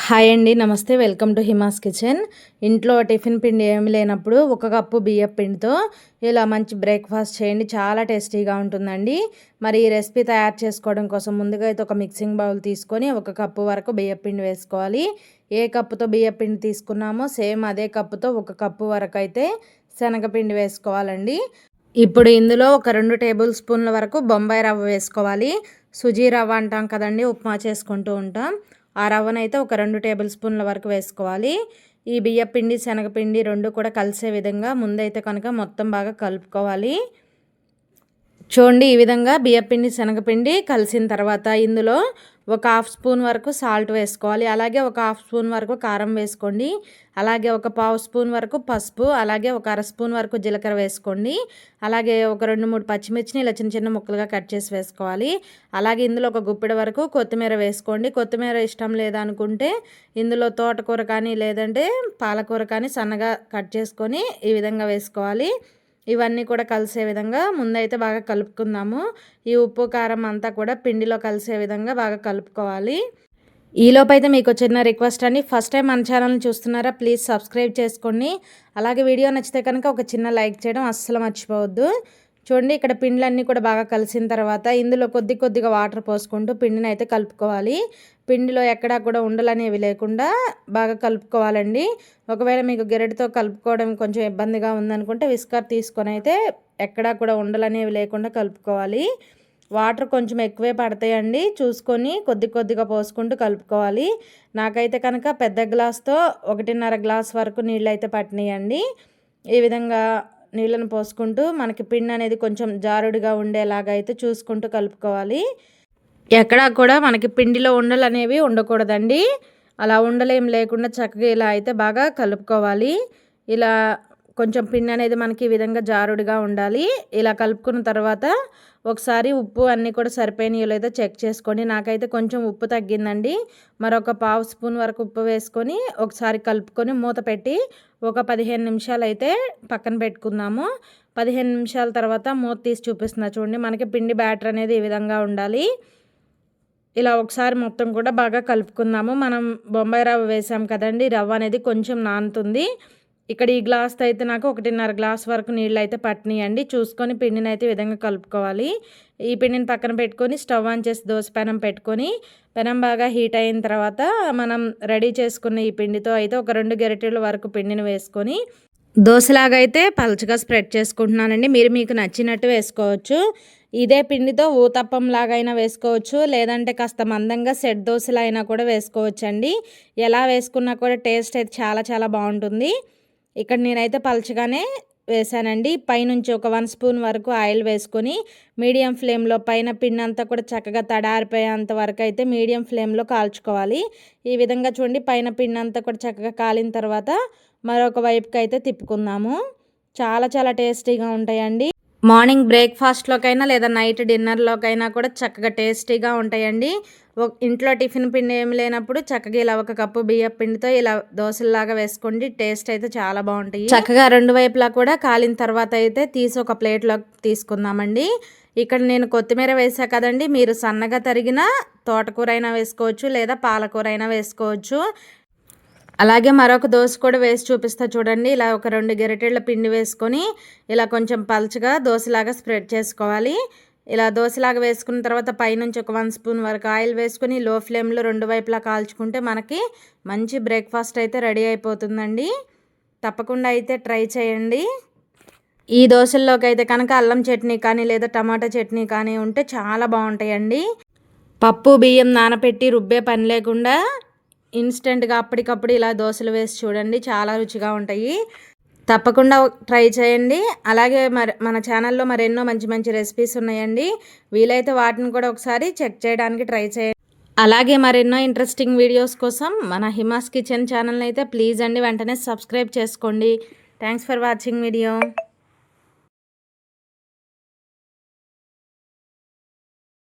Hi అండి. నమస్తే. Welcome to Hima's kitchen. ఇంట్లో టిఫిన్ పిండి ఏమి లేనప్పుడు ఒక కప్పు బియ్యం పిండితో ఇలా మంచి బ్రేక్ఫాస్ట్ చేయండి. చాలా టేస్టీగా ఉంటుందండి. మరి ఈ రెసిపీ తయారు చేసుకోవడం కోసం ముందుగా అయితే ఒక మిక్సింగ్ బౌల్ తీసుకొని ఒక కప్పు వరకు బియ్యం పిండి వేసుకోవాలి. ఏ కప్పుతో బియ్యం పిండి తీసుకున్నామో సేమ్ అదే కప్పుతో ఒక కప్పు వరకు అయితే శనగపిండి వేసుకోవాలండి. ఇప్పుడు ఇందులో ఒక 2 టేబుల్ స్పూన్ల వరకు బొంబాయి రవ్వ వేసుకోవాలి. సుజీ రవ్వ అంటాం కదండి, ఉప్మా చేసుకుంటూ ఉంటాం. ఆ రవ్వనైతే ఒక 2 టేబుల్ స్పూన్ల వరకు వేసుకోవాలి. ఈ బియ్యపిండి శనగపిండి 2 కూడా కలిసే విధంగా ముందైతే కనుక మొత్తం బాగా కలుపుకోవాలి. చూడండి, ఈ విధంగా బియ్యపిండి శనగపిండి కలిసిన తర్వాత ఇందులో ఒక హాఫ్ స్పూన్ వరకు సాల్ట్ వేసుకోవాలి. అలాగే ఒక హాఫ్ స్పూన్ వరకు కారం వేసుకోండి. అలాగే ఒక పావు స్పూన్ వరకు పసుపు, అలాగే ఒక అర స్పూన్ వరకు జీలకర్ర వేసుకోండి. అలాగే ఒక 2-3 పచ్చిమిర్చిని ఇలా చిన్న చిన్న ముక్కలుగా కట్ చేసి వేసుకోవాలి. అలాగే ఇందులో ఒక గుప్పెడు వరకు కొత్తిమీర వేసుకోండి. కొత్తిమీర ఇష్టం లేదనుకుంటే ఇందులో తోటకూర కానీ లేదంటే పాలకూర కానీ సన్నగా కట్ చేసుకొని ఈ విధంగా వేసుకోవాలి. ఇవన్నీ కూడా కలిసే విధంగా ముందైతే బాగా కలుపుకుందాము. ఈ ఉప్పు కారం అంతా కూడా పిండిలో కలిసే విధంగా బాగా కలుపుకోవాలి. ఈలోపైతే మీకు చిన్న రిక్వెస్ట్ అండి, ఫస్ట్ టైం మన ఛానల్ని చూస్తున్నారా, ప్లీజ్ సబ్స్క్రైబ్ చేసుకోండి. అలాగే వీడియో నచ్చితే కనుక ఒక చిన్న లైక్ చేయడం అస్సలు మర్చిపోవద్దు. చూడండి, ఇక్కడ పిండ్లన్నీ కూడా బాగా కలిసిన తర్వాత ఇందులో కొద్దిగా వాటర్ పోసుకుంటూ పిండిని అయితే కలుపుకోవాలి. పిండిలో ఎక్కడా కూడా ఉండలనేవి లేకుండా బాగా కలుపుకోవాలండి. ఒకవేళ మీకు గెరటితో కలుపుకోవడం కొంచెం ఇబ్బందిగా ఉందనుకుంటే విస్కర్ తీసుకొని అయితే ఎక్కడా కూడా ఉండలనేవి లేకుండా కలుపుకోవాలి. వాటర్ కొంచెం ఎక్కువే పడతాయండి, చూసుకొని కొద్దిగా పోసుకుంటూ కలుపుకోవాలి. నాకైతే కనుక పెద్ద గ్లాస్తో 1.5 గ్లాస్ వరకు నీళ్ళు అయితే పట్టినాయండి. ఈ విధంగా నీళ్ళను పోసుకుంటూ మనకి పిండి అనేది కొంచెం జారుడుగా ఉండేలాగా అయితే చూసుకుంటూ కలుపుకోవాలి. ఎక్కడా కూడా మనకి పిండిలో ఉండలు అనేవి ఉండకూడదండి. అలా ఉండలేం లేకుండా చక్కగా ఇలా అయితే బాగా కలుపుకోవాలి. ఇలా కొంచెం పిండి అనేది మనకి ఈ విధంగా జారుడుగా ఉండాలి. ఇలా కలుపుకున్న తర్వాత ఒకసారి ఉప్పు అన్నీ కూడా సరిపోయినాయో లేదో చెక్ చేసుకోండి. నాకైతే కొంచెం ఉప్పు తగ్గిందండి. మరొక పావు స్పూన్ వరకు ఉప్పు వేసుకొని ఒకసారి కలుపుకొని మూత పెట్టి ఒక 15 నిమిషాలు అయితే పక్కన పెట్టుకుందాము. 15 నిమిషాల తర్వాత మూత తీసి చూపిస్తున్నా చూడండి. మనకి పిండి బ్యాటర్ అనేది ఈ విధంగా ఉండాలి. ఇలా ఒకసారి మొత్తం కూడా బాగా కలుపుకుందాము. మనం బొంబాయి రవ్వ వేసాం కదండి, రవ్వ అనేది కొంచెం నానుతుంది. ఇక్కడ ఈ గ్లాస్తో అయితే నాకు 1.5 గ్లాస్ వరకు నీళ్ళు అయితే పట్టినాయండి. చూసుకొని పిండిని అయితే ఈ విధంగా కలుపుకోవాలి. ఈ పిండిని పక్కన పెట్టుకొని స్టవ్ ఆన్ చేసి దోశ పెనం పెట్టుకొని పెనం బాగా హీట్ అయిన తర్వాత మనం రెడీ చేసుకున్న ఈ పిండితో అయితే ఒక 2 గరిటెల వరకు పిండిని వేసుకొని దోశలాగా అయితే పలచగా స్ప్రెడ్ చేసుకుంటున్నానండి. మీరు మీకు నచ్చినట్టు వేసుకోవచ్చు. ఇదే పిండితో ఊతప్పం లాగైనా వేసుకోవచ్చు, లేదంటే కాస్త మందంగా సెట్ దోశలు అయినా కూడా వేసుకోవచ్చండి. ఎలా వేసుకున్నా కూడా టేస్ట్ అయితే చాలా బాగుంటుంది. ఇక్కడ నేనైతే పలచగానే వేసానండి. పైనుంచి ఒక 1 స్పూన్ వరకు ఆయిల్ వేసుకొని మీడియం ఫ్లేమ్లో పైన పిండి అంతా కూడా చక్కగా తడారిపోయేంత వరకు అయితే మీడియం ఫ్లేమ్లో కాల్చుకోవాలి. ఈ విధంగా చూడండి, పైన పిండి అంతా కూడా చక్కగా కాలిన తర్వాత మరొక వైపుకి అయితే తిప్పుకుందాము. చాలా టేస్టీగా ఉంటాయండి. మార్నింగ్ బ్రేక్ఫాస్ట్లోకైనా లేదా నైట్ డిన్నర్లోకైనా కూడా చక్కగా టేస్టీగా ఉంటాయండి. ఇంట్లో టిఫిన్ పిండి ఏమి లేనప్పుడు చక్కగా ఇలా ఒక కప్పు బియ్యం పిండితో ఇలా దోశల్లాగా వేసుకోండి. టేస్ట్ అయితే చాలా బాగుంటాయి. చక్కగా 2 వైపులా కూడా కాలిన తర్వాత అయితే తీసి ఒక ప్లేట్లో తీసుకుందామండి. ఇక్కడ నేను కొత్తిమీర వేసా కదండి, మీరు సన్నగా తరిగిన తోటకూర అయినా వేసుకోవచ్చు లేదా పాలకూర అయినా వేసుకోవచ్చు. అలాగే మరొక దోశ కూడా వేసి చూపిస్తా చూడండి. ఇలా ఒక 2 గరిటెల పిండి వేసుకొని ఇలా కొంచెం పలుచగా దోశలాగా స్ప్రెడ్ చేసుకోవాలి. ఇలా దోశలాగా వేసుకున్న తర్వాత పైనుంచి ఒక 1 స్పూన్ వరకు ఆయిల్ వేసుకొని లో ఫ్లేమ్లో 2 వైపులా కాల్చుకుంటే మనకి మంచి బ్రేక్ఫాస్ట్ అయితే రెడీ అయిపోతుందండి. తప్పకుండా అయితే ట్రై చేయండి. ఈ దోశల్లోకి అయితే కనుక అల్లం చట్నీ కానీ లేదా టమాటా చట్నీ కానీ ఉంటే చాలా బాగుంటాయండి. పప్పు బియ్యం నానపెట్టి రుబ్బే పని లేకుండా ఇన్స్టెంట్గా అప్పటికప్పుడు ఇలా దోశలు వేసి చూడండి, చాలా రుచిగా ఉంటాయి. తప్పకుండా ట్రై చేయండి. అలాగే మన ఛానల్లో మరెన్నో మంచి రెసిపీస్ ఉన్నాయండి. వీలైతే వాటిని కూడా ఒకసారి చెక్ చేయడానికి ట్రై చేయండి. అలాగే మరెన్నో ఇంట్రెస్టింగ్ వీడియోస్ కోసం మన హిమాస్ కిచెన్ ఛానల్ని అయితే ప్లీజ్ అండి వెంటనే సబ్స్క్రైబ్ చేసుకోండి. Thanks for watching video.